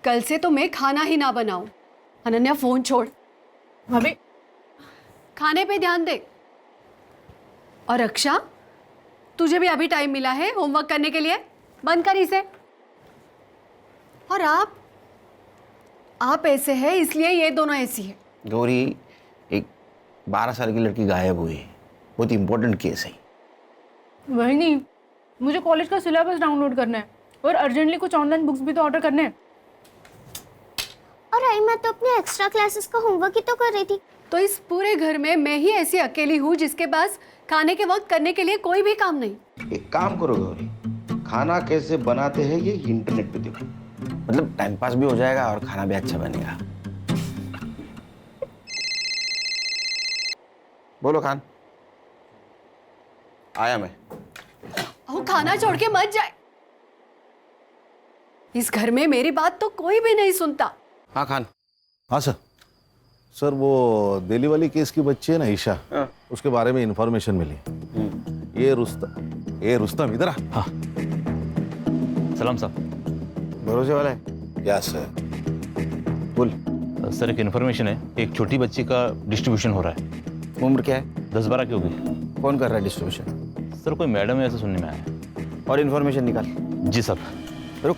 कल से तो मैं खाना ही ना बनाऊं। अनन्या फोन छोड़। भाभी खाने पे ध्यान दे। और रक्षा, तुझे भी अभी टाइम मिला है होमवर्क करने के लिए, बंद कर इसे। और आप ऐसे हैं इसलिए ये दोनों ऐसी है। गौरी, एक 12 साल की लड़की गायब हुई है, बहुत इंपॉर्टेंट केस है। वही नहीं, मुझे कॉलेज का सिलेबस डाउनलोड करना है और अर्जेंटली कुछ ऑनलाइन बुक्स भी तो ऑर्डर करने हैं। और आई मैं तो अपने एक्स्ट्रा क्लासेस का होमवर्क ही तो कर रही थी। तो इस पूरे घर में मैं ही ऐसी अकेली हूँ जिसके पास खाने के वक्त करने के लिए कोई भी काम नहीं। एक काम करो गौरी, खाना कैसे बनाते हैं ये इंटरनेट पे देखो, मतलब टाइम पास भी हो जाएगा और खाना भी अच्छा बनेगा। बोलो खान। आया मैं। वो खाना छोड़ के मत जाए। इस घर में मेरी बात तो कोई भी नहीं सुनता। हाँ खान। हाँ सर। सर वो दिल्ली वाली केस की बच्ची है ना ईशा, उसके बारे में इंफॉर्मेशन मिली। ये रुस्तम इधर आ। हाँ सलाम साहब। भरोसे वाला है? या सर। बोल। सर एक इन्फॉर्मेशन है, एक छोटी बच्ची का डिस्ट्रीब्यूशन हो रहा है। उम्र क्या है? 10-12 की होगी। कौन कर रहा है डिस्ट्रीब्यूशन? सर कोई मैडम है ऐसा सुनने में आया है। और इन्फॉर्मेशन निकाल। जी सर। रुक।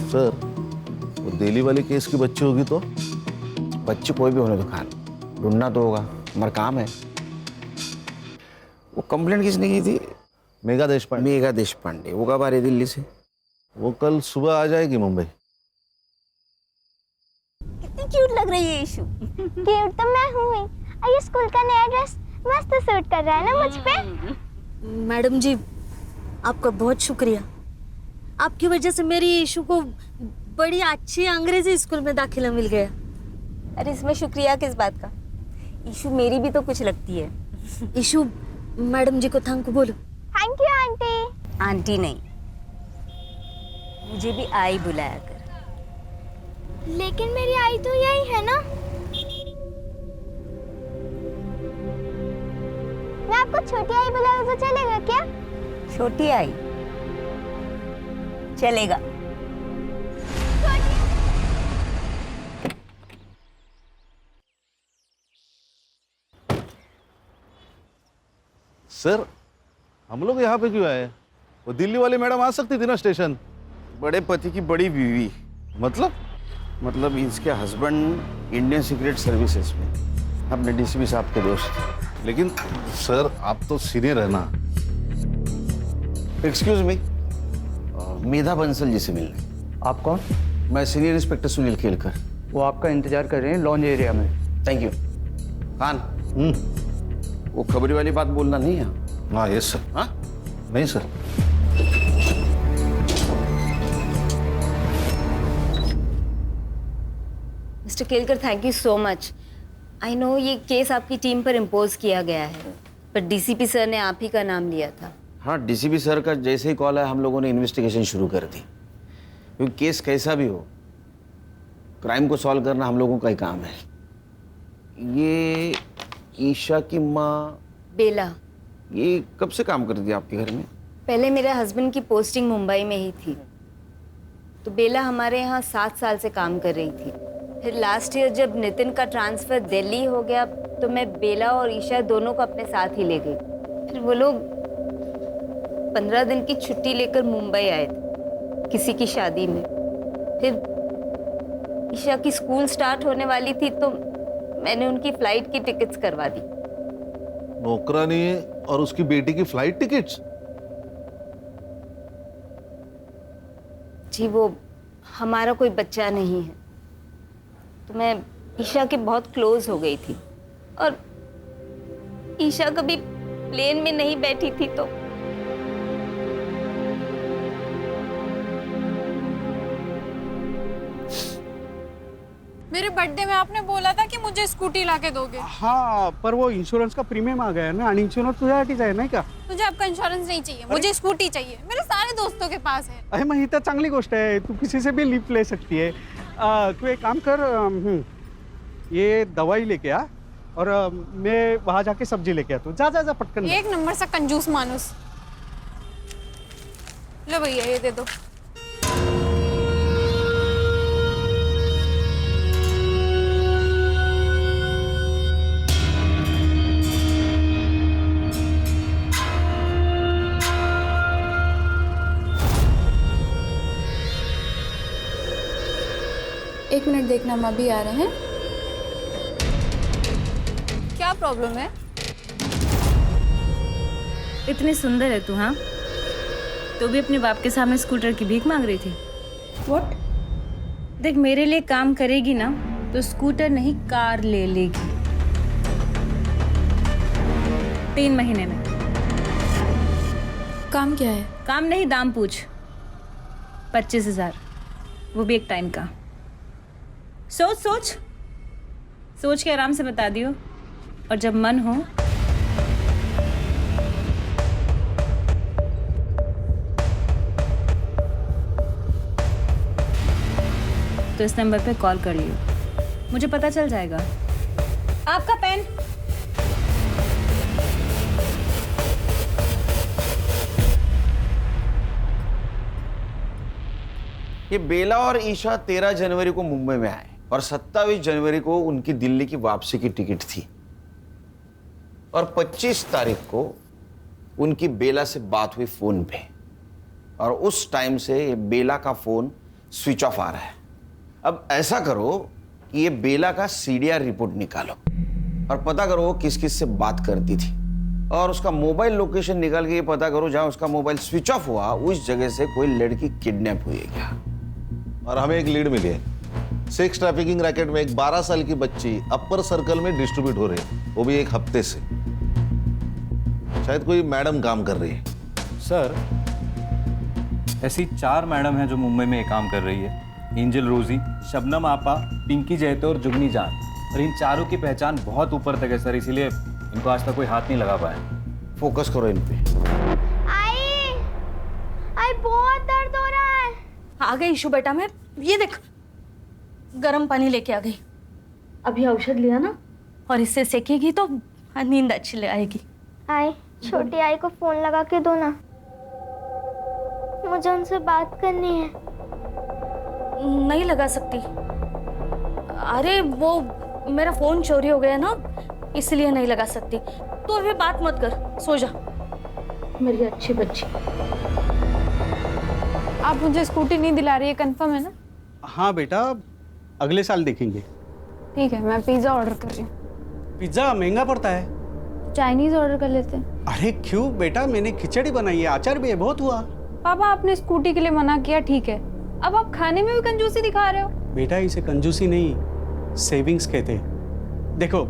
सर वो दिल्ली वाली केस की बच्ची होगी तो? बच्ची कोई भी होने दो खान, ढूंढना तो होगा, हमारा काम है। वो कंप्लेंट किसने की थी? मेघा देशपांडे। मेघा देशपांडे। वो कब आ रही दिल्ली से? वो कल सुबह आ जाएगी मुंबई। कितनी क्यूट लग रही है ईशु। क्यूट तो मैं हूँ ही। और ये स्कूल का नया ड्रेस मस्त सूट कर रहा है ना मुझ पे। मैडम जी आपका बहुत शुक्रिया। आपकी वजह से मेरी ईशु को बड़ी अच्छी अंग्रेजी स्कूल में दाखिला मिल गया। अरे इसमें शुक्रिया किस बात का? ईशु मेरी भी तो कुछ लगती है। ईशु मैडम जी को थैंक बोलो। Thank you aunty. आंटी नहीं, मुझे भी आई बुलाया कर। लेकिन मेरी आई तो यही है ना। मैं आपको छोटी आई बुलाऊं तो चलेगा क्या? छोटी आई चलेगा। सर हम लोग यहाँ पे क्यों आए? वो दिल्ली वाली मैडम आ सकती थी ना स्टेशन। बड़े पति की बड़ी बीवी। मतलब इसके हस्बैंड इंडियन सीक्रेट सर्विसेज में, अपने डीसीपी साहब के दोस्त। लेकिन सर आप तो सीनियर है ना। एक्सक्यूज मी, मेधा बंसल जी से मिलना। आप कौन? मैं सीनियर इंस्पेक्टर सुनील केलकर। वो आपका इंतजार कर रहे हैं लॉन्ज एरिया में। Thank you. खान, वो खबरी वाली बात बोलना नहीं है। हाँ यस सर। हाँ नहीं sir. Mister Kelkar, thank you so much. I know ये केस आपकी टीम पर इम्पोज किया गया है, पर डीसीपी सर ने आप ही का नाम लिया था। हाँ, डीसीपी सर का जैसे ही कॉल आया हम लोगों ने इन्वेस्टिगेशन शुरू कर दी, क्योंकि केस कैसा भी हो, क्राइम को सॉल्व करना हम लोगों का ही काम है। ये ईशा की माँ बेला, ये कब से काम करती है आपके घर में? पहले मेरे हस्बैंड की पोस्टिंग मुंबई में ही थी, तो बेला हमारे यहाँ 7 साल से काम कर रही थी। फिर लास्ट ईयर जब नितिन का ट्रांसफ़र दिल्ली हो गया तो मैं बेला और ईशा दोनों को अपने साथ ही ले गई। फिर वो लोग 15 दिन की छुट्टी लेकर मुंबई आए थे किसी की शादी में। फिर ईशा की स्कूल स्टार्ट होने वाली थी तो मैंने उनकी फ़्लाइट की टिकट्स करवा दी। नौकरानी और उसकी बेटी की फ्लाइट टिकट्स? जी, वो हमारा कोई बच्चा नहीं है, तो मैं ईशा के बहुत क्लोज हो गई थी, और ईशा कभी प्लेन में नहीं बैठी थी तो मेरे मेरे बर्थडे में आपने बोला था कि मुझे स्कूटी लाके दोगे। हाँ, पर वो इंश्योरेंस का प्रीमियम आ गया है ना, आणि इंश्योरेंस तुझ्यासाठीच आहे नाही का? मुझे आपका इंश्योरेंस नहीं चाहिए, मुझे स्कूटी चाहिए, मेरे सारे दोस्तों के पास है। अरे मग ही तर चांगली गोष्ट आहे, तू किसी से भी लिफ्ट ले सकती है। तू एक काम कर, ये दवाई लेके आ और मैं वहाँ जाके सब्जी लेके आता हूँ। जा जा जा पटकन। एक नंबर सा कंजूस मानुस। लो भैया ये दे दो। एक मिनट देखना, हम अभी आ रहे हैं। क्या प्रॉब्लम है? इतनी सुंदर है तू, हाँ? तो भी अपने बाप के सामने स्कूटर की भीख मांग रही थी। व्हाट? देख, मेरे लिए काम करेगी ना तो स्कूटर नहीं कार ले लेगी 3 महीने में। काम क्या है? काम नहीं, दाम पूछ। 25,000, वो भी एक टाइम का। सोच सोच सोच के आराम से बता दियो, और जब मन हो तो इस नंबर पे कॉल कर लियो, मुझे पता चल जाएगा। आपका पेन। ये बेला और ईशा 13 जनवरी को मुंबई में आए और 27 जनवरी को उनकी दिल्ली की वापसी की टिकट थी, और 25 तारीख को उनकी बेला से बात हुई फोन पे, और उस टाइम से ये बेला का फोन स्विच ऑफ आ रहा है। अब ऐसा करो कि ये बेला का सीडीआर रिपोर्ट निकालो और पता करो वो किस किस से बात करती थी, और उसका मोबाइल लोकेशन निकाल के ये पता करो जहां उसका मोबाइल स्विच ऑफ हुआ उस जगह से कोई लड़की किडनैप हुई है क्या। और हमें एक लीड मिली है, सेक्स ट्रैफिकिंग रैकेट में एक 12 साल की बच्ची अपर सर्कल में डिस्ट्रीब्यूट हो रही है, वो भी एक हफ्ते से। शायद कोई मैडम काम कर रही है। सर, ऐसी 4 मैडम हैं जो मुंबई में ये काम कर रही है। एंजल रोजी, शबनम आपा, पिंकी जयते और जुगनी जान। और इन चारों की पहचान बहुत ऊपर तक है सर, इसीलिए इनको आज तक कोई हाथ नहीं लगा पाया। फोकस करो इन पे। आई बहुत दर्द हो रहा है। आ गई ईशु बेटा, मैं ये देख गर्म पानी लेके आ गई। अभी औषध लिया ना, और इससे सेकेगी तो नींद अच्छी आएगी। आई, छोटी आई को फोन लगा के दो ना, मुझे उनसे बात करनी है। नहीं लगा सकती। अरे वो मेरा फोन चोरी हो गया ना, इसलिए नहीं लगा सकती। तो अभी बात मत कर, सो जा मेरी अच्छी बच्ची। आप मुझे स्कूटी नहीं दिला रही है, कंफर्म है ना? हाँ बेटा, अगले साल देखेंगे। ठीक है, मैं पिज्जा ऑर्डर कर रही हूँ। पिज्जा महंगा पड़ता है। चाइनीज ऑर्डर कर लेते हैं। अरे क्यों बेटा, मैंने खिचड़ी बनाई है, अचार भी है, बहुत हुआ। पापा, आपने स्कूटी के लिए मना किया, ठीक है, अब आप खाने में भी कंजूसी दिखा रहे हो। बेटा इसे कंजूसी नहीं, सेविंग्स कहते हैं। देखो,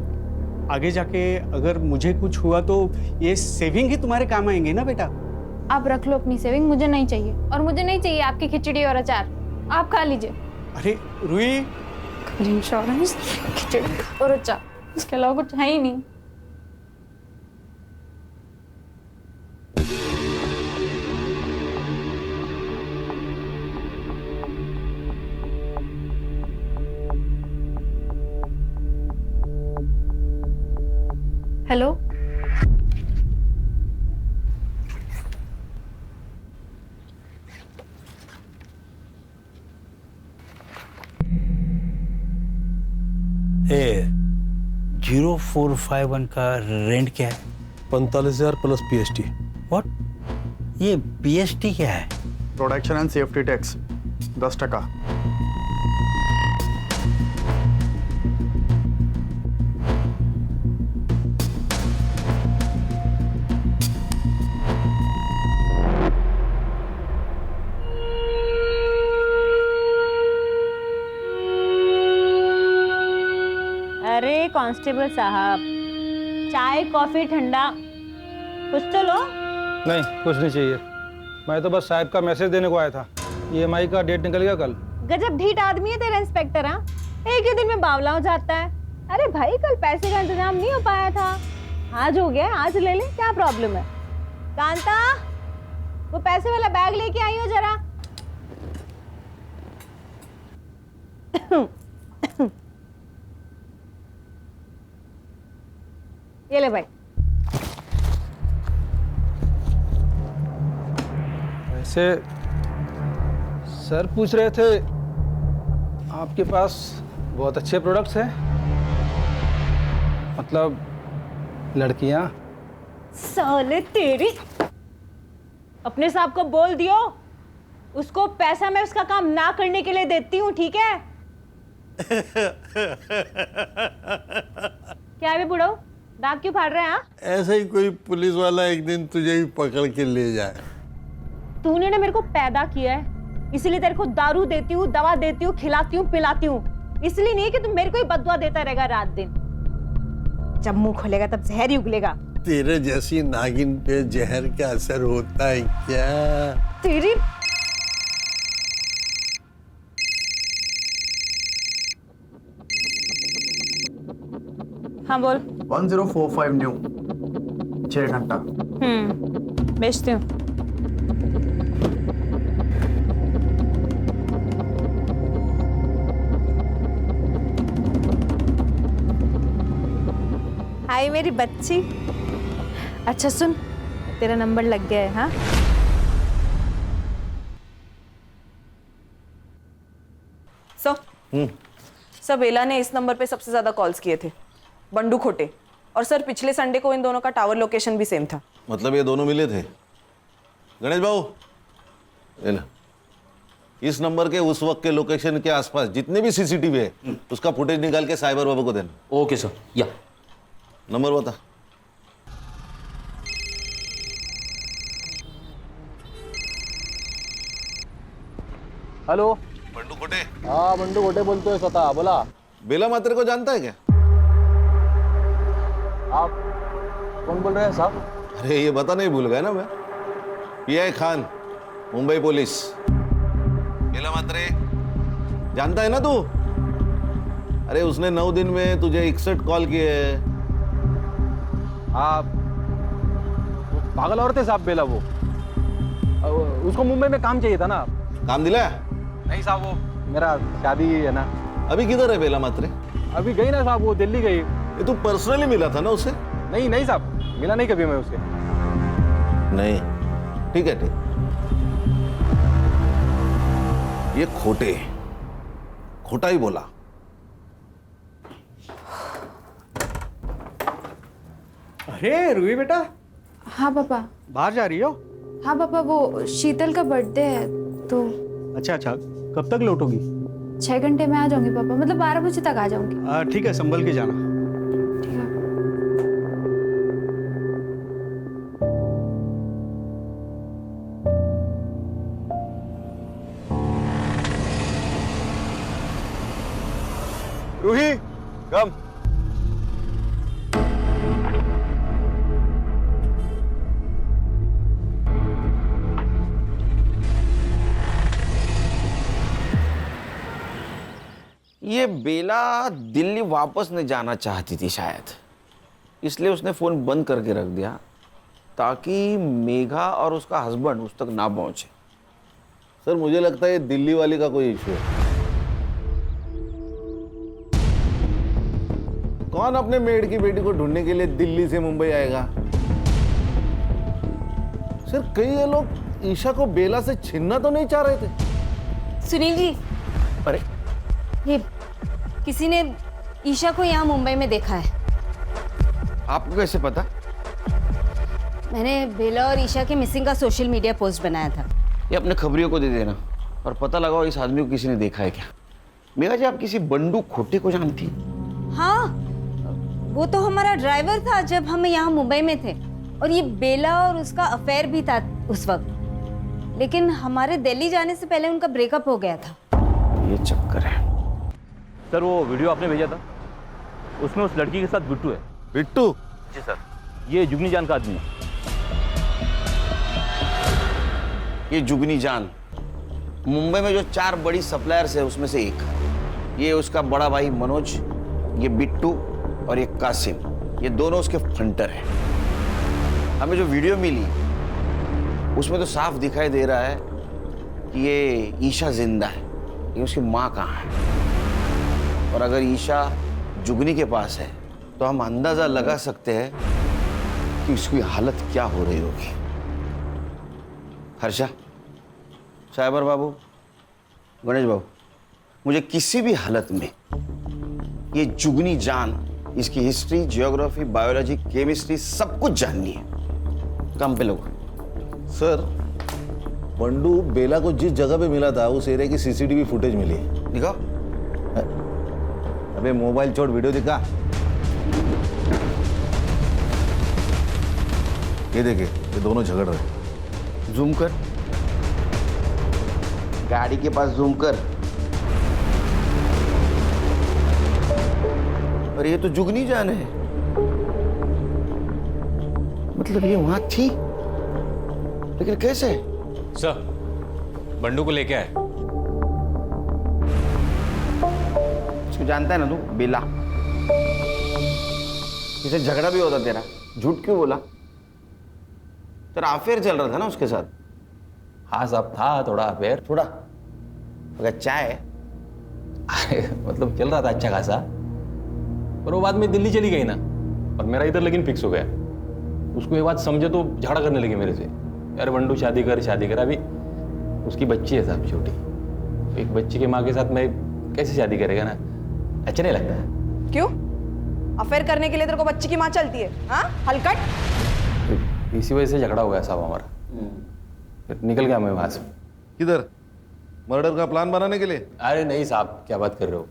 आगे जाके अगर मुझे कुछ हुआ तो ये सेविंग ही तुम्हारे काम आएंगे ना बेटा। आप रख लो अपनी सेविंग, मुझे नहीं चाहिए, और मुझे नहीं चाहिए आपकी खिचड़ी और अचार, आप खा लीजिए। अरे रुई, इंश्योरेंस, खिचड़ी और अचार, इसके अलावा कुछ है ही नहीं। हेलो, ए 0451 का रेंट क्या है? 45,000 प्लस PST। व्हाट? ये PST क्या है? Production and safety tax 10%। अरे कांस्टेबल साहब, चाय कॉफी ठंडा कुछ तो लो। नहीं, कुछ नहीं चाहिए, मैं तो बस साहब का मैसेज देने को आया था। EMI का डेट निकल गया कल। गजब ढीठ आदमी है तेरा इंस्पेक्टर। हाँ, एक ही दिन में बावला हो जाता है। अरे भाई कल पैसे का इंतजाम नहीं हो पाया था, आज हो गया, आज ले ले, क्या प्रॉब्लम है। कांता, वो पैसे वाला बैग लेके आई हो जरा। ये ले भाई। वैसे सर पूछ रहे थे आपके पास बहुत अच्छे प्रोडक्ट्स हैं, मतलब लड़कियां। साले तेरी, अपने साहब को बोल दियो, उसको पैसा मैं उसका काम ना करने के लिए देती हूँ, ठीक है। क्या है बुढ़ाऊ, दांत क्यों फाड़ रहे हैं? ऐसा ही कोई पुलिस वाला एक दिन तुझे ही पकड़ के ले जाए। तूने ना मेरे को पैदा किया है, इसलिए तेरे को दारू देती हूँ, दवा देती हूँ, खिलाती हूँ, पिलाती हूँ, इसलिए नहीं कि तुम मेरे को ही बददुआ देता रहेगा रात दिन। जब मुंह खोलेगा तब जहर ही उगलेगा। तेरे जैसी नागिन पे जहर का असर होता है क्या? तेरी हाँ बोल। 1045 न्यू 6 घंटा। बेचती हूँ। हाय मेरी बच्ची। अच्छा सुन, तेरा नंबर लग गया है। हाँ सर बेला ने इस नंबर पे सबसे ज्यादा कॉल्स किए थे, बंडू खोटे। और सर पिछले संडे को इन दोनों का टावर लोकेशन भी सेम था। मतलब ये दोनों मिले थे? गणेश बाबू, ये लो। इस नंबर के उस वक्त के लोकेशन के आसपास जितने भी सीसीटीवी है उसका फुटेज निकाल के साइबर बाबू को देना। Okay sir. या नंबर बता। हेलो, बंडू खोटे। हाँ बंडू खोटे बोलते हो, स्वतः बोला। बेला मात्रे को जानता है क्या? आप कौन बोल रहे हैं साहब? अरे ये बता नहीं भूल गया ना मैं, पीआई खान, मुंबई पुलिस। बेला मात्रे जानता है ना तू? अरे उसने 9 दिन में तुझे 61 कॉल किए। आप पागल औरत है साहब बेला, वो उसको मुंबई में काम चाहिए था ना। काम दिला? नहीं साहब, वो मेरा शादी है ना। अभी किधर है बेला मात्रे? अभी गई ना साहब, वो दिल्ली गई। ये तू पर्सनली मिला था ना उससे? नहीं नहीं साहब, मिला नहीं कभी मैं उससे। नहीं, ठीक है ठीक। ये खोटे, खोटा ही बोला। अरे रूही बेटा। हाँ पापा। बाहर जा रही हो? हाँ पापा, वो शीतल का बर्थडे है तो। अच्छा अच्छा, कब तक लौटोगी? 6 घंटे में आ जाऊंगी पापा, मतलब 12 बजे तक आ जाऊंगी। ठीक है, संभल के जाना। ठीक है। रूही, कम। ये बेला दिल्ली वापस नहीं जाना चाहती थी शायद, इसलिए उसने फ़ोन बंद करके रख दिया ताकि मेघा और उसका हस्बैंड उस तक ना पहुंचे। सर मुझे लगता है ये दिल्ली वाली का कोई इशू है। कौन अपने मेड की बेटी को ढूंढने के लिए दिल्ली से मुंबई आएगा? सर कई ये लोग ईशा को बेला से छीनना तो नहीं चाह रहे थे? सुनील जी, अरे ये किसी ने ईशा को यहाँ मुंबई में देखा है। आपको कैसे पता? मैंने बेला और ईशा के मिसिंग का सोशल मीडिया पोस्ट बनाया था। ये अपने खबरियों को दे देना और पता लगाओ इस आदमी को किसी ने देखा है क्या। मेघा जी, आप किसी बंडू खोटे को जानती? हाँ, वो तो हमारा ड्राइवर था जब हम यहाँ मुंबई में थे, और ये बेला और उसका अफेयर भी था उस वक्त, लेकिन हमारे दिल्ली जाने से पहले उनका ब्रेकअप हो गया था। ये चक्कर है। सर वो वीडियो आपने भेजा था, उसमें उस लड़की के साथ बिट्टू है। बिट्टू? जी सर, ये जुगनी जान का आदमी है। ये जुगनी जान मुंबई में जो 4 बड़ी सप्लायर्स है उसमें से एक। ये उसका बड़ा भाई मनोज, ये बिट्टू और ये कासिम, ये दोनों उसके फंटर हैं। हमें जो वीडियो मिली उसमें तो साफ दिखाई दे रहा है कि ये ईशा जिंदा है, लेकिन उसकी माँ कहाँ है। और अगर ईशा जुगनी के पास है तो हम अंदाजा लगा सकते हैं कि उसकी हालत क्या हो रही होगी। हर्षा, साइबर बाबू, गणेश बाबू, मुझे किसी भी हालत में ये जुगनी जान, इसकी हिस्ट्री, जियोग्राफी, बायोलॉजी, केमिस्ट्री सब कुछ जाननी है। काम पे लोग। सर, बंडू बेला को जिस जगह पे मिला था उस एरिया की सीसीटीवी फुटेज मिली है। दिखाओ। अबे मोबाइल छोड़, वीडियो दिखा। ये देखिए, ये दोनों झगड़ रहे हैं। जूम कर, गाड़ी के पास जूम कर। और ये तो जुगनी जान है, मतलब ये वहां थी, लेकिन कैसे? सर, बंडू को लेके आए। इसको जानता है ना तू, बेला। इसे झगड़ा भी होता तेरा, झूठ क्यों बोला? तेरा अफेयर चल रहा था ना उसके साथ? हाँ साहब, था थोड़ा अफेयर। थोड़ा अगर चाय मतलब चल रहा था अच्छा खासा, पर वो बाद में दिल्ली चली गई ना, और मेरा इधर लेकिन फिक्स हो गया। उसको ये बात समझे तो झगड़ा करने लगी मेरे से, यार बंडू शादी कर शादी कर। अभी उसकी बच्ची है साहब, छोटी। तो एक बच्ची के माँ के साथ मैं कैसे शादी करेगा ना, अच्छा नहीं लगता है। क्यों? अफेयर करने के लिए तेरे को बच्ची की माँ चलती है? हाँ, हलकट। इसी वजह से झगड़ा हो गया साहब हमारा, फिर निकल गया मैं वहां से। किधर? मर्डर का प्लान बनाने के लिए? अरे नहीं साहब, क्या बात कर रहे हो।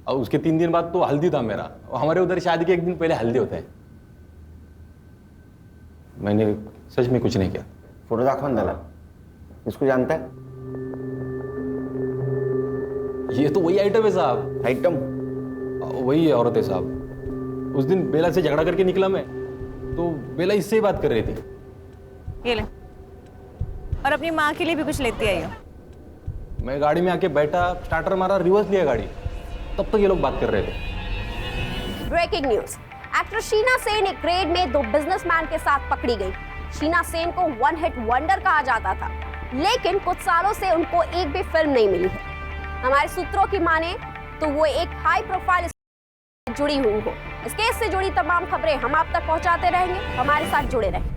और उसके 3 दिन बाद तो हल्दी था मेरा, और हमारे उधर शादी के 1 दिन पहले हल्दी होता है। मैंने सच में कुछ नहीं किया। फोटो दाखवा ना, इसको जानता है? ये तो वही आइटम है साहब। आइटम? वही है, औरत है साहब। उस दिन बेला से झगड़ा करके निकला मैं, तो बेला इससे ही बात कर रही थी। ये ले, और अपनी माँ के लिए भी कुछ लेती आई हो। मैं गाड़ी में आके बैठा, स्टार्टर मारा, रिवर्स लिया गाड़ी, तब तक ये लोग बात कर रहे थे। Breaking news, actress Sheena Sen एक रेड में 2 बिजनेसमैन के साथ पकड़ी गई। शीना सेन को 1 हिट वंडर कहा जाता था, लेकिन कुछ सालों से उनको एक भी फिल्म नहीं मिली है। हमारे सूत्रों की माने तो वो एक हाई प्रोफाइल जुड़ी हुई हो। इस केस से जुड़ी तमाम खबरें हम आप तक पहुंचाते रहेंगे, हमारे साथ जुड़े रहें।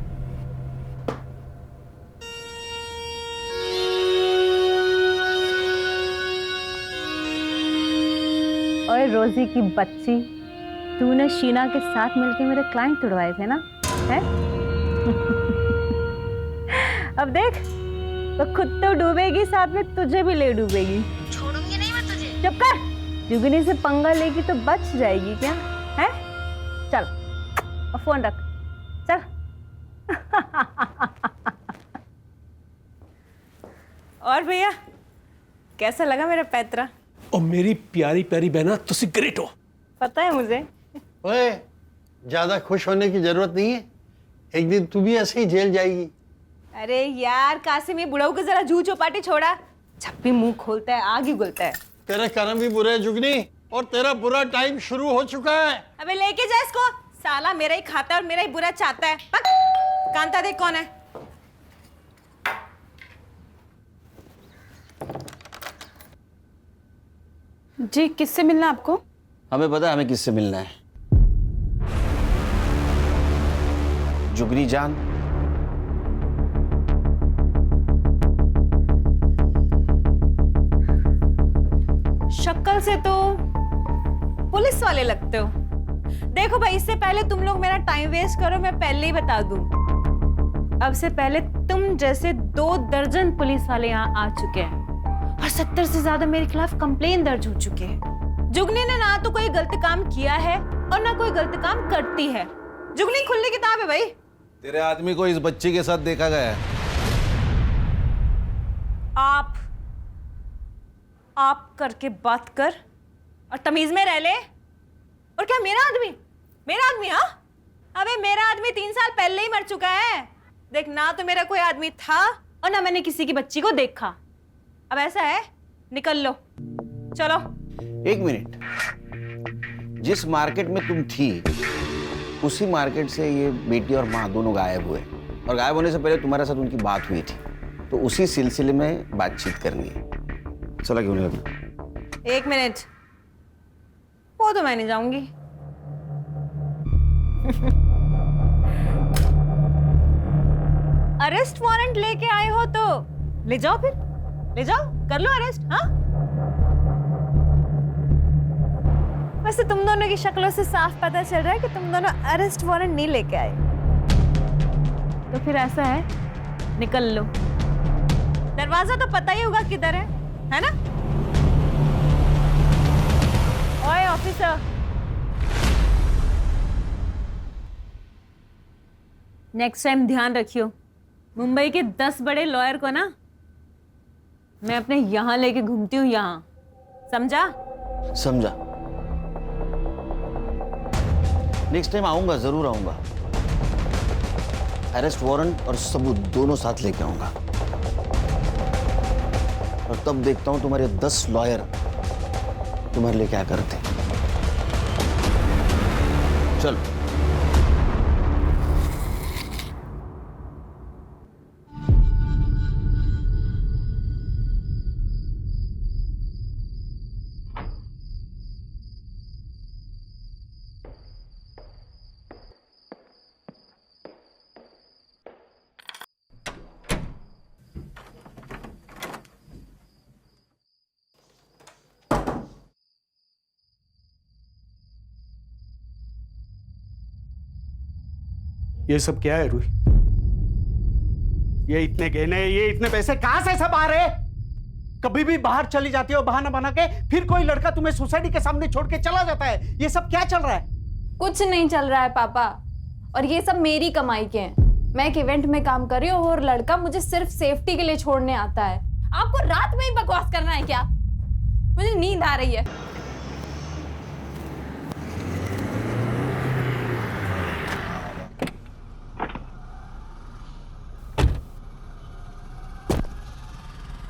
और रोजी की बच्ची, तूने शीना के साथ मिलके मेरे क्लाइंट तुड़वाए थे ना, है? अब देख, तो खुद तो डूबेगी, साथ में तुझे भी ले डूबेगी। छोड़ूंगी नहीं मैं तुझे। चुप कर, जुगनी से पंगा लेगी तो बच जाएगी क्या, है? चल, और फोन रख, चल। और भैया, कैसा लगा मेरा पैतरा? और मेरी प्यारी प्यारी बहना, तुसी ग्रेट हो। पता है मुझे। ओए, ज्यादा खुश होने की जरूरत नहीं है, एक दिन तू भी ऐसे ही जेल जाएगी। अरे यार कासिम, ये बुढ़ाऊ को जरा जू चौपाटी छोड़ा, जब भी मुंह खोलता है आग ही उगलता है। तेरे कर्म भी बुरे हैं जुगनी, और तेरा बुरा टाइम शुरू हो चुका है। अबे लेके जा इसको, साला मेरा ही खाता है और मेरा ही बुरा चाहता है। कांता देख कौन है। जी, किससे मिलना है आपको? हमें पता है हमें किससे मिलना है। जुगनी जान। शक्ल से तो पुलिस वाले लगते हो। देखो भाई, इससे पहले तुम लोग मेरा टाइम वेस्ट करो, मैं पहले ही बता दूं, अब से पहले तुम जैसे 2 दर्जन पुलिस वाले यहाँ आ चुके हैं, और 70 से ज्यादा मेरे खिलाफ कंप्लेन दर्ज हो चुके हैं। जुगनी ने ना तो कोई गलत काम किया है और ना कोई गलत काम करती है। जुगनी खुली किताब है भाई। तेरे आदमी को इस बच्ची के साथ देखा गया है। आप करके बात कर और तमीज में रह ले। और क्या मेरा आदमी, हाँ? अबे मेरा आदमी 3 साल पहले ही मर चुका है। देख, ना तो मेरा कोई आदमी था और ना मैंने किसी की बच्ची को देखा। अब ऐसा है, निकल लो, चलो। एक मिनट, जिस मार्केट में तुम थी उसी मार्केट से ये बेटी और माँ दोनों गायब हुए, और गायब होने से पहले तुम्हारे साथ उनकी बात हुई थी, तो उसी सिलसिले में बातचीत करनी है। चला क्यों नहीं लगा? एक मिनट, वो तो मैं नहीं जाऊंगी। अरेस्ट वारंट लेके आए हो तो ले जाओ, फिर ले जाओ, कर लो अरेस्ट। हाँ, वैसे तुम दोनों की शक्लों से साफ पता चल रहा है कि तुम दोनों अरेस्ट वारंट नहीं लेके आए। तो फिर ऐसा है, निकल लो। दरवाजा तो पता ही होगा किधर है ना? ओए ऑफिसर, नेक्स्ट टाइम ध्यान रखियो, मुंबई के 10 बड़े लॉयर को ना मैं अपने यहां लेके घूमती हूँ, यहां, समझा? समझा। नेक्स्ट टाइम आऊंगा, जरूर आऊंगा। अरेस्ट वारंट और सबूत दोनों साथ लेके आऊंगा, और तब देखता हूं तुम्हारे 10 लॉयर तुम्हारे लिए क्या करते। चलो। ये सब क्या है रूही? ये इतने गहने, ये इतने पैसे कहां से सब आ रहे? कभी भी बाहर चली जाती हो बहाना बना के, फिर कोई लड़का तुम्हें सोसाइटी के सामने छोड़ के चला जाता है। ये सब क्या चल रहा है? कुछ नहीं चल रहा है पापा, और ये सब मेरी कमाई के हैं। मैं एक इवेंट में काम कर रही हूँ और लड़का मुझे सिर्फ सेफ्टी के लिए छोड़ने आता है। आपको रात में ही बकवास करना है क्या? मुझे नींद आ रही है।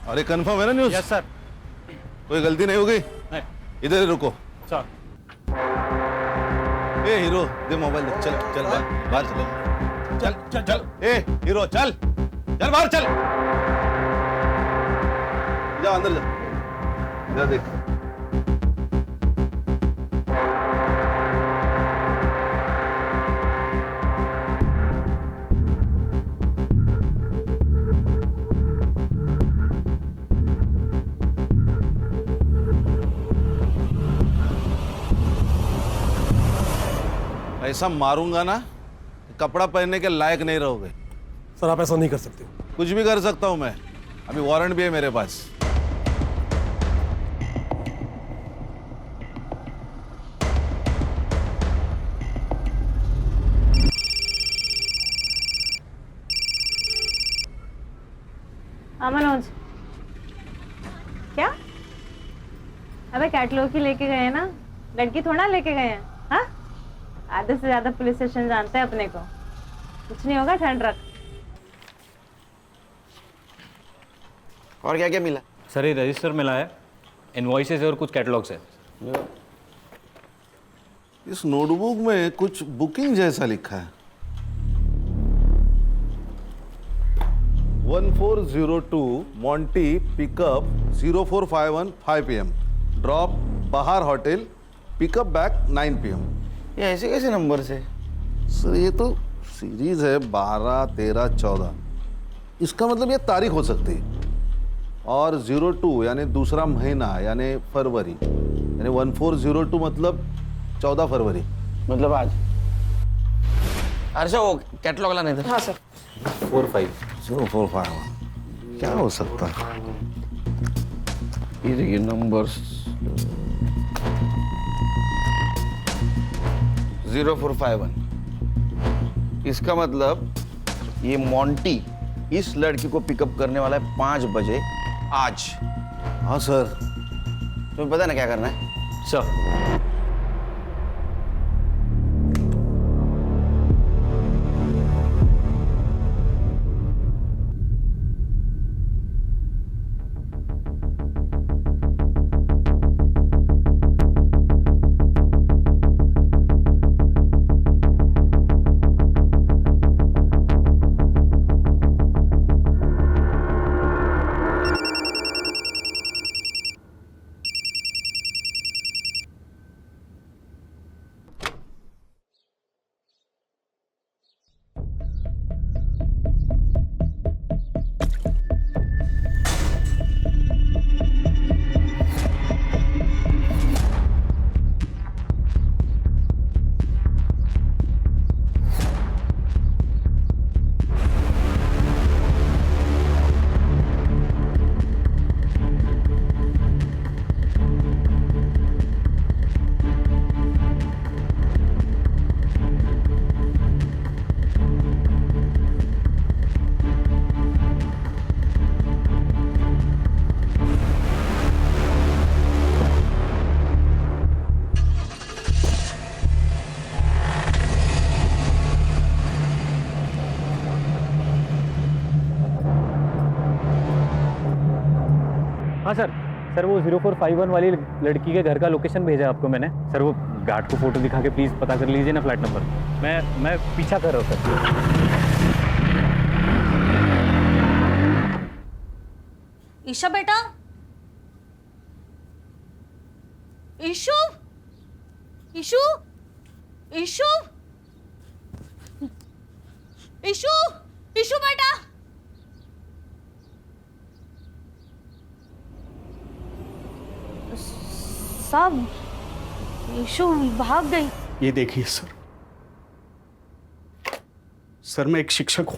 अरे कंफर्म है ना न्यूज़? Yes sir. कोई गलती नहीं हो गई? नहीं। इधर ही रुको। सर। ए हीरो, दे मोबाइल दे। चल चल बाहर चल चल चल चल। ए हीरो, चल चल बाहर चल। जा अंदर जा, जा देख। ऐसा मारूंगा ना, कपड़ा पहनने के लायक नहीं रहोगे। सर आप ऐसा नहीं कर सकते। कुछ भी कर सकता हूं मैं, अभी वारंट भी है मेरे पास। मनोज, क्या? अबे कैटलॉग ही लेके गए हैं ना, लड़की थोड़ा लेके गए हैं। हाँ, आधे से ज्यादा पुलिस स्टेशन जानते हैं अपने को। कुछ नहीं होगा, ठंड रख। और क्या क्या मिला? सर ये रजिस्टर मिला है, इनवॉइसेस और कुछ कैटलॉग्स है। इस नोटबुक में कुछ बुकिंग जैसा लिखा है। 1402 मॉन्टी पिकअप 0451 5 PM, ड्रॉप बाहर होटल, पिकअप बैक 9 PM। ये ऐसे कैसे नंबर से? सर ये तो सीरीज है 12, 13, 14। इसका मतलब ये तारीख हो सकती है। और 02 यानी दूसरा महीना यानी फरवरी, यानी 1402 मतलब 14 फरवरी, मतलब आज। अच्छा वो कैटलॉग लाने थे। हाँ सर। 045 क्या हो सकता है? ये देखिए नंबर्स 0451। इसका मतलब ये मॉन्टी इस लड़की को पिकअप करने वाला है 5 बजे आज। हाँ सर। तुम्हें पता है ना क्या करना है? सर हाँ सर, सर वो 0451 वाली लड़की के घर का लोकेशन भेजा है आपको मैंने। सर वो गार्ड को फोटो दिखा के प्लीज़ पता कर लीजिए ना फ्लैट नंबर। मैं पीछा कर रहा हूँ सर। ईशा बेटा, ईशु, ईशु, ईशु, ईशु, ईशु बेटा। साहब, ईशु भाग गई। ये देखिए सर मैं एक शिक्षक हूं,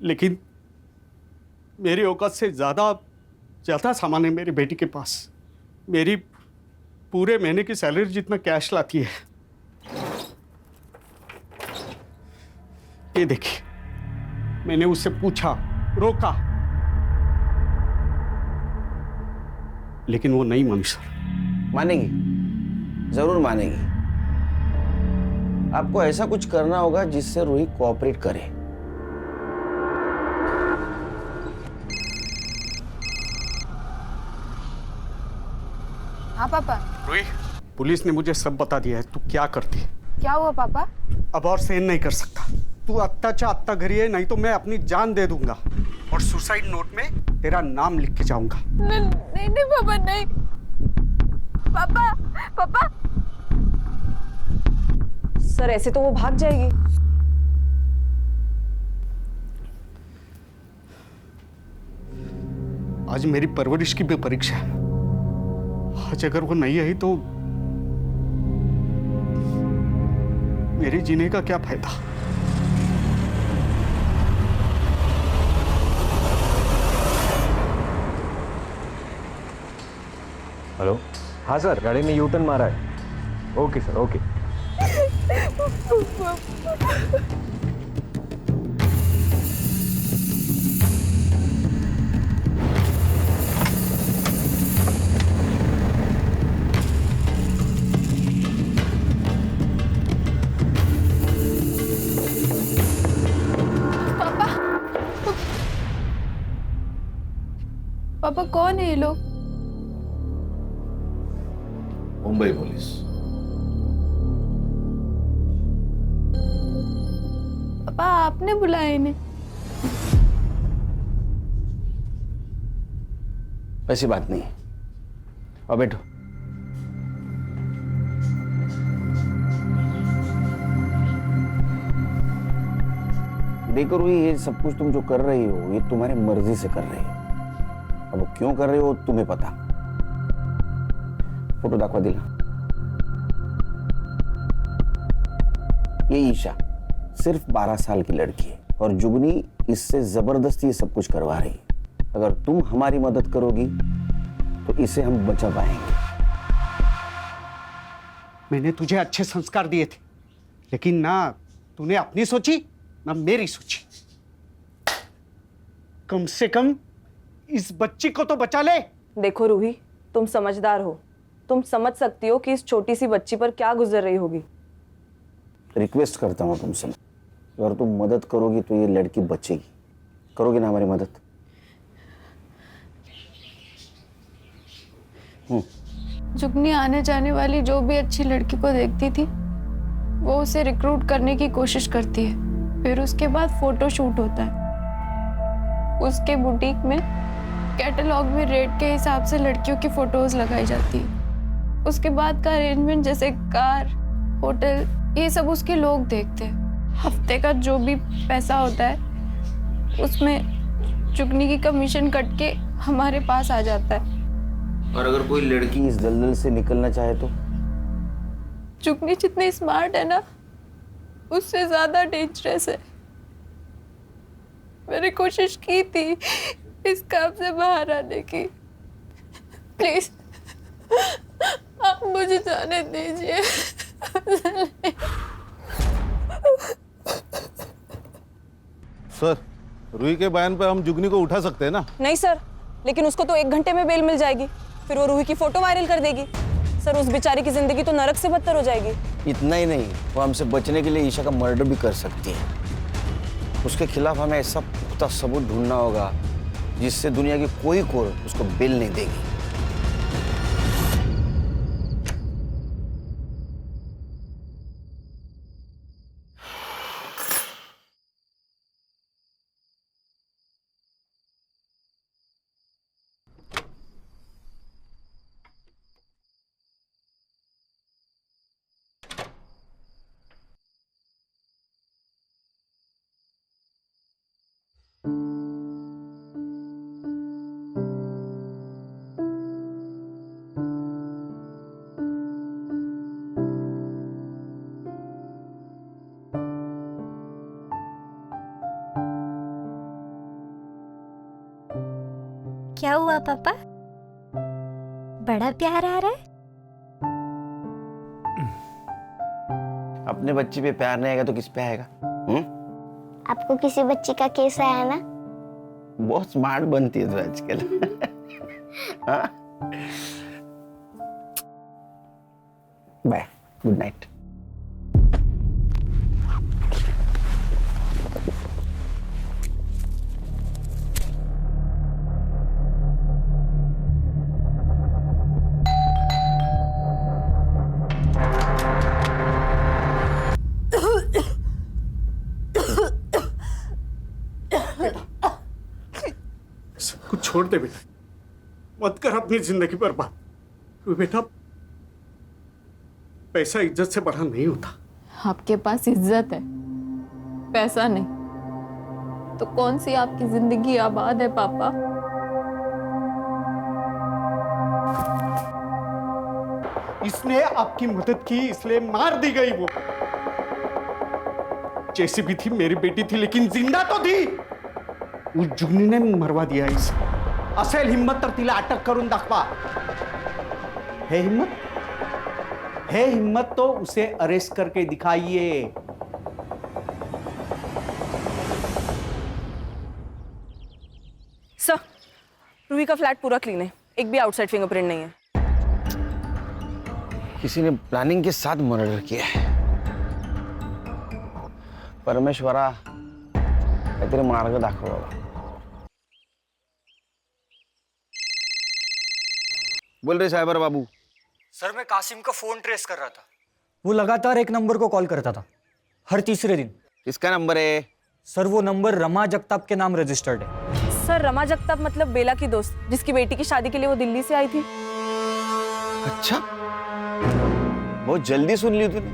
लेकिन मेरी औकात से ज़्यादा सामान है मेरी बेटी के पास। मेरी पूरे महीने की सैलरी जितना कैश लाती है। ये देखिए, मैंने उससे पूछा, रोका, लेकिन वो नहीं मानी सर। मानेगी, जरूर मानेगी। आपको ऐसा कुछ करना होगा जिससे रूही कोऑपरेट करे। हाँ पापा। रूही, पुलिस ने मुझे सब बता दिया है। तू क्या करती है? क्या हुआ पापा? अब और सहन नहीं कर सकता। तू अत्ता अत्ता घरी है, नहीं तो मैं अपनी जान दे दूंगा और सुसाइड नोट में तेरा नाम लिख के जाऊंगा। नहीं नहीं पापा, नहीं। पापा, पापा। सर ऐसे तो वो भाग जाएगी। आज मेरी परवरिश की भी परीक्षा है। आज अगर वो नहीं आई तो मेरे जीने का क्या फायदा? हेलो, हाँ सर, गाड़ी ने यू टर्न मारा है। Okay sir, okay. पापा कौन है ये लोग? मुंबई पुलिस। पापा आपने बुलाया इन्हें? ऐसी बात नहीं है। और बैठो। देखो रूही, ये सब कुछ तुम जो कर रही हो ये तुम्हारी मर्जी से कर रही हो। अब वो क्यों कर रहे हो तुम्हें पता। फोटो दाखवा दिला। ये ईशा सिर्फ 12 साल की लड़की है और जुगनी इससे जबरदस्ती ये सब कुछ करवा रही है। अगर तुम हमारी मदद करोगी तो इसे हम बचा पाएंगे। मैंने तुझे अच्छे संस्कार दिए थे, लेकिन ना तूने अपनी सोची ना मेरी सोची। कम से कम इस बच्ची को तो बचा ले। देखो रूही, तुम समझदार हो, तुम समझ सकती हो कि इस छोटी सी बच्ची पर क्या गुजर रही होगी। रिक्वेस्ट करता हूं तुमसे, अगर तुम मदद करोगी तो ये लड़की बचेगी। करोगी ना हमारी मदद? जुगनी आने जाने वाली जो भी अच्छी लड़की को देखती थी वो उसे रिक्रूट करने की कोशिश करती है। फिर उसके बाद फोटो शूट होता है। उसके बुटीक में कैटलॉग में रेट के हिसाब से लड़कियों की फोटोज लगाई जाती है। उसके बाद का अरेंजमेंट जैसे कार, होटल, ये सब उसके लोग देखते हैं। हफ्ते का जो भी पैसा होता है उसमें जुगनी की कमीशन कट के हमारे पास आ जाता है। और अगर कोई लड़की इस दलदल से निकलना चाहे तो? जुगनी जितनी स्मार्ट है ना उससे ज्यादा डेंजरस है। मैंने कोशिश की थी इस काम से बाहर आने की। प्लीज आप मुझे जाने दीजिए। सर, रूही के बयान पे हम जुगनी को उठा सकते हैं ना? नहीं सर, लेकिन उसको तो 1 घंटे में बेल मिल जाएगी। फिर वो रूही की फोटो वायरल कर देगी। सर, उस बेचारी की जिंदगी तो नरक से बदतर हो जाएगी। इतना ही नहीं, वो हमसे बचने के लिए ईशा का मर्डर भी कर सकती है। उसके खिलाफ हमें ऐसा पुख्ता सबूत ढूंढना होगा जिससे दुनिया की कोई कोर्ट उसको बेल नहीं देगी। क्या हुआ पापा? बड़ा प्यार आ रहा है? अपने बच्चे पे प्यार नहीं आएगा तो किस पे आएगा? आपको किसी बच्ची का केस आया ना? बहुत स्मार्ट बनती है तू आजकल। हाँ? Bye, good night. कुछ छोड़ दे बेटा, मत कर अपनी जिंदगी बर्बाद। बेटा, पैसा इज्जत से बड़ा नहीं होता। आपके पास इज्जत है, पैसा नहीं, तो कौन सी आपकी जिंदगी आबाद है पापा? इसने आपकी मदद की इसलिए मार दी गई। वो जैसी भी थी मेरी बेटी थी, लेकिन जिंदा तो थी। उस जुगनी ने मरवा दिया इसे। असेल हिम्मत तर तिला अटक करून दाखवा। है हिम्मत? है हिम्मत तो उसे अरेस्ट करके दिखाइए। सर, रूही का फ्लैट पूरा क्लीन है, एक भी आउटसाइड फिंगरप्रिंट नहीं है। किसी ने प्लानिंग के साथ मर्डर किया है। परमेश्वरा, काहीतरी मार्ग दाखव बाबा। बोल रहे साइबर बाबू। सर, मैं कासिम का फोन ट्रेस कर रहा था। वो लगातार एक नंबर को कॉल करता था, हर तीसरे दिन। किसका नंबर है? सर, वो नंबर रमा जगताप के नाम रजिस्टर्ड है। सर, रमा जगताप मतलब बेला की दोस्त, जिसकी बेटी की शादी के लिए वो दिल्ली से आई थी। अच्छा, बहुत जल्दी सुन ली तूने।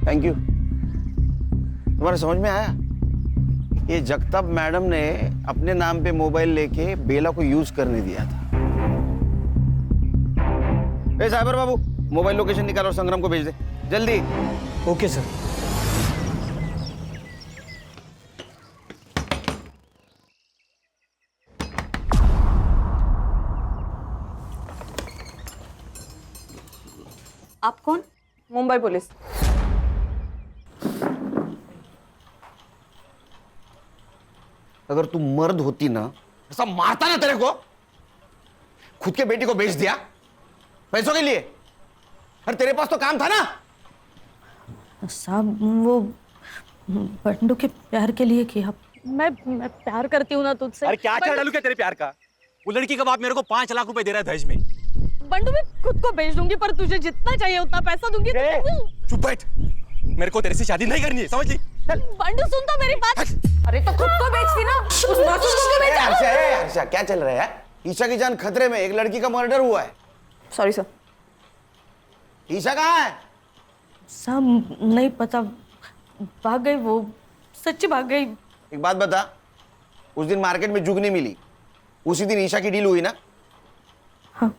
Thank you. तुम्हारे समझ में आया? ये जगताप मैडम ने अपने नाम पे मोबाइल लेके बेला को यूज करने दिया था। ए साइबर बाबू, मोबाइल लोकेशन निकाल और संग्राम को भेज दे जल्दी। Okay sir. आप कौन? मुंबई पुलिस। अगर तू मर्द होती ना, ऐसा मारता ना तेरे को। खुद के बेटी को बेच दिया पैसों के लिए। अरे तेरे पास तो काम था ना। साहब, वो बंडू के प्यार के लिए किया। मैं प्यार करती हूँ ना तुझसे। अरे क्या डालू क्या तेरे प्यार का? वो लड़की का बाप मेरे को 5 लाख रुपए दे रहा है दहेज में। बंडू, मैं खुद को बेच दूंगी, पर तुझे जितना चाहिए उतना पैसा दूंगी। चुप बैठ, मेरे को तेरे से शादी नहीं करनी है, समझ ली? बंडू, सुन तो मेरी बात। अरे तो खुद को बेचती ना, उस मासूम को क्यों बेचा? हर्षा, क्या चल रहा है? ईशा की जान खतरे में, एक लड़की का मर्डर हुआ है। Sorry sir. ईशा कहाँ है? साहब, नहीं पता, भाग गई वो, सच्ची भाग गई। एक बात बता, उस दिन मार्केट में जुगनी मिली, उसी दिन ईशा की डील हुई ना? हाँ।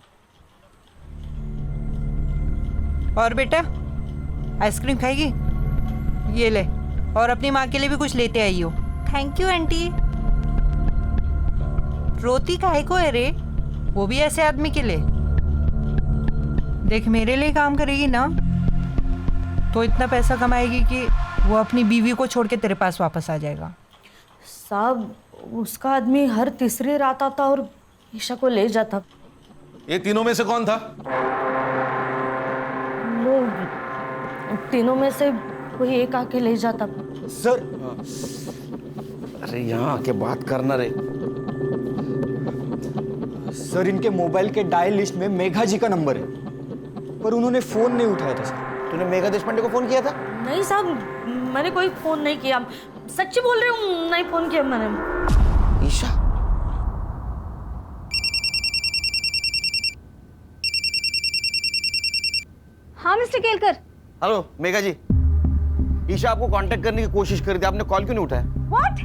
और बेटा, आइसक्रीम खाएगी? ये ले, और अपनी माँ के लिए भी कुछ लेते आई हो। Thank you aunty. रोती काहे को है रे? वो भी ऐसे आदमी के लिए। देख, मेरे लिए काम करेगी ना तो इतना पैसा कमाएगी कि वो अपनी बीवी को छोड़ के तेरे पास वापस आ जाएगा। साहब, उसका आदमी हर तीसरी रात आता और ईशा को ले जाता। ये तीनों में से कौन था? वो तीनों में से कोई एक आके ले जाता। सर, अरे यहाँ आके बात करना रे। सर इनके मोबाइल के डायल लिस्ट में मेघा जी का नंबर है, पर उन्होंने फोन नहीं उठाया था सर। तूने मेघा देशपांडे को फोन किया था? नहीं साहब, मैंने कोई फोन नहीं किया। सच्ची बोल रही हूँ, नहीं फोन किया मैंने। ईशा, हाँ मिस्टर केलकर। हेलो मेघा जी, ईशा आपको कांटेक्ट करने की कोशिश कर रही थी, आपने कॉल क्यों नहीं उठाया? व्हाट?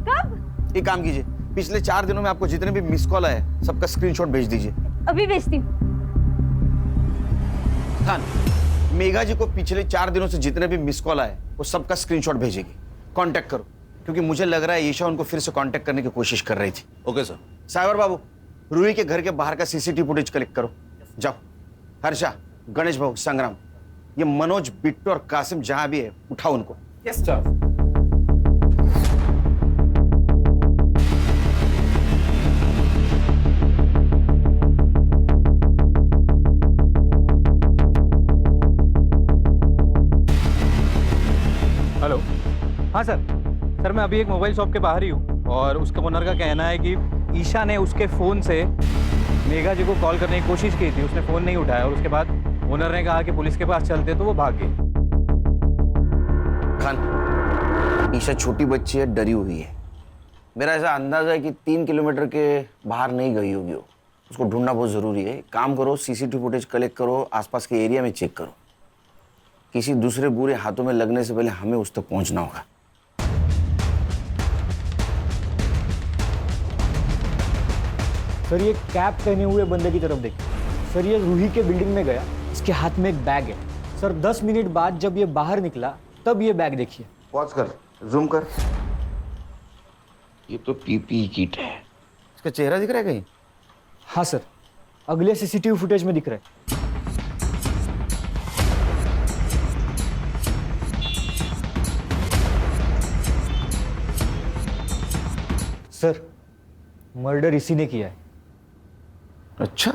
कब? एक काम कीजिए, पिछले 4 दिनों में आपको जितने भी मिस कॉल आए सबका स्क्रीनशॉट भेज दीजिए। अभी भेजती हूँ। खान, मेघा जी को पिछले 4 दिनों से जितने भी मिस कॉल आए वो सबका स्क्रीनशॉट भेजेगी। कांटेक्ट करो, क्योंकि मुझे लग रहा है ईशा उनको फिर से कांटेक्ट करने की कोशिश कर रही थी। Okay sir. साइबर बाबू, रूही के घर के बाहर का सीसीटीवी फुटेज कलेक्ट करो। जाओ। हर्षा, गणेश भाऊ, संग्राम, ये मनोज, बिट्टू और कासिम जहां भी है उठाओ उनको। Yes sir. हेलो। हाँ सर मैं अभी एक मोबाइल शॉप के बाहर ही हूँ और उसके ओनर का कहना है कि ईशा ने उसके फ़ोन से मेघा जी को कॉल करने की कोशिश की थी, उसने फ़ोन नहीं उठाया और उसके बाद ओनर ने कहा कि पुलिस के पास चलते तो वो भाग गई। खान, ईशा छोटी बच्ची है, डरी हुई है। मेरा ऐसा अंदाजा है कि 3 किलोमीटर के बाहर नहीं गई होगी वो। उसको ढूंढना बहुत ज़रूरी है। काम करो, सीसीटीवी फुटेज कलेक्ट करो, आसपास के एरिया में चेक करो। किसी दूसरे बुरे हाथों में लगने से पहले हमें उस तक पहुंचना होगा। सर ये कैप पहने हुए बंदे की तरफ देखिए। सर ये रूही के बिल्डिंग में गया, इसके हाथ में एक बैग है। सर 10 मिनट बाद जब ये बाहर निकला तब ये बैग देखिए। पॉज कर, जूम कर। ये तो पीपी किट है। इसका चेहरा दिख रहा है कहीं? हाँ सर, अगले सीसीटीवी फुटेज में दिख रहा है। सर मर्डर इसी ने किया है। अच्छा,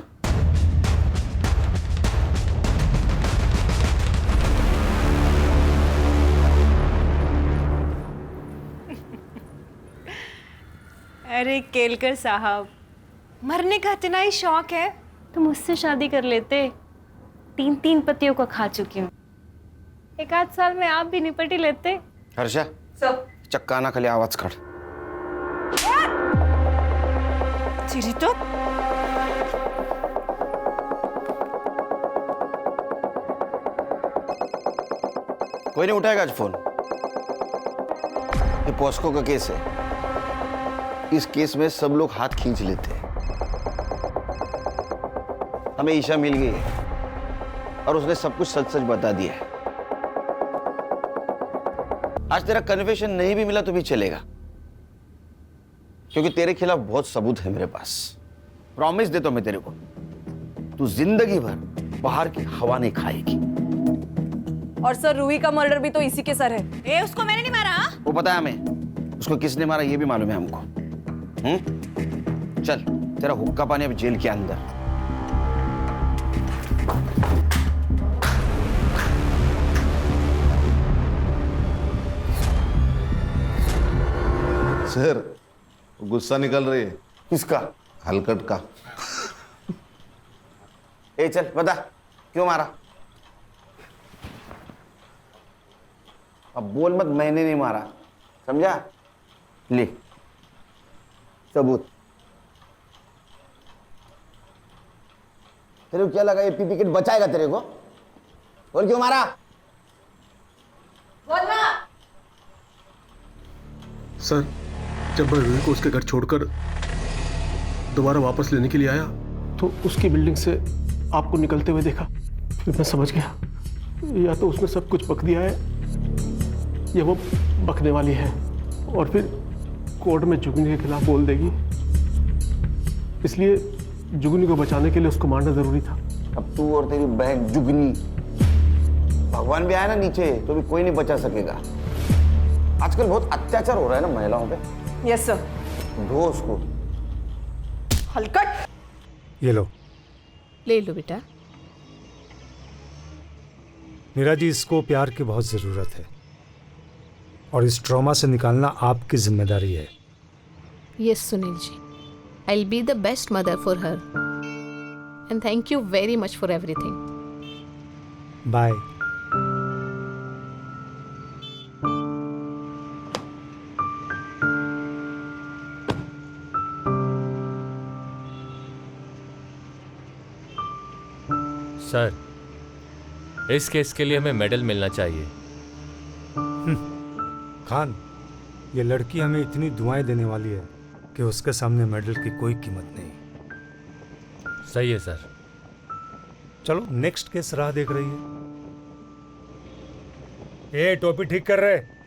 अरे केलकर साहब, मरने का इतना ही शौक है तो मुझसे शादी कर लेते। 3 पतियों को खा चुकी हूँ, 1 आध साल में आप भी निपट ही लेते। हर्षा, चक्का ना खाली आवाज काढ। चिरी तो कोई नहीं उठाएगा आज फोन। ये पॉस्को का केस है। इस केस में सब लोग हाथ खींच लेते हैं। हमें ईशा मिल गई है और उसने सब कुछ सच सच बता दिया है। आज तेरा कन्फेशन नहीं भी मिला तो भी चलेगा, क्योंकि तेरे खिलाफ बहुत सबूत है मेरे पास। प्रॉमिस देता हूं मैं तेरे को, तू जिंदगी भर बाहर की हवा नहीं खाएगी। और सर रूही का मर्डर भी तो इसी के सर है। ए, उसको मैंने नहीं मारा। वो पता है हमें, उसको किसने मारा ये भी मालूम है हमको। चल, तेरा हुक्का पानी अब जेल के अंदर। सर गुस्सा निकल रही है। किसका? हलकट का। ए चल बता, क्यों मारा? अब बोल मत मैंने नहीं मारा, समझा? ले सबूत। तेरे को क्या लगा ये पीपी किट बचाएगा तेरे को? बोल क्यों मारा? बोलना। सर, जब मैं रूही को उसके घर छोड़कर दोबारा वापस लेने के लिए आया तो उसकी बिल्डिंग से आपको निकलते हुए देखा। फिर मैं समझ गया या तो उसने सब कुछ बक दिया है या वो बकने वाली है और फिर कोर्ट में जुगनी के खिलाफ बोल देगी। इसलिए जुगनी को बचाने के लिए उसको मारना जरूरी था। अब तू और तेरी बहन जुगनी, भगवान भी आया ना नीचे तो भी कोई नहीं बचा सकेगा। आजकल बहुत अत्याचार हो रहा है ना महिलाओं पे। Yes sir. धो उसको। हलकट। ये लो। ले लो बेटा। मीरा जी, इसको प्यार की बहुत ज़रूरत है और इस ट्रॉमा से निकालना आपकी जिम्मेदारी है। Yes Sunil ji, I'll be the best mother for her. And thank you very much for everything. Bye. Sir, इस केस के लिए हमें मेडल मिलना चाहिए। खान, ये लड़की हमें इतनी दुआएं देने वाली है कि उसके सामने मेडल की कोई कीमत नहीं। सही है सर। चलो नेक्स्ट केस राह देख रही है। ए टोपी ठीक कर रहे।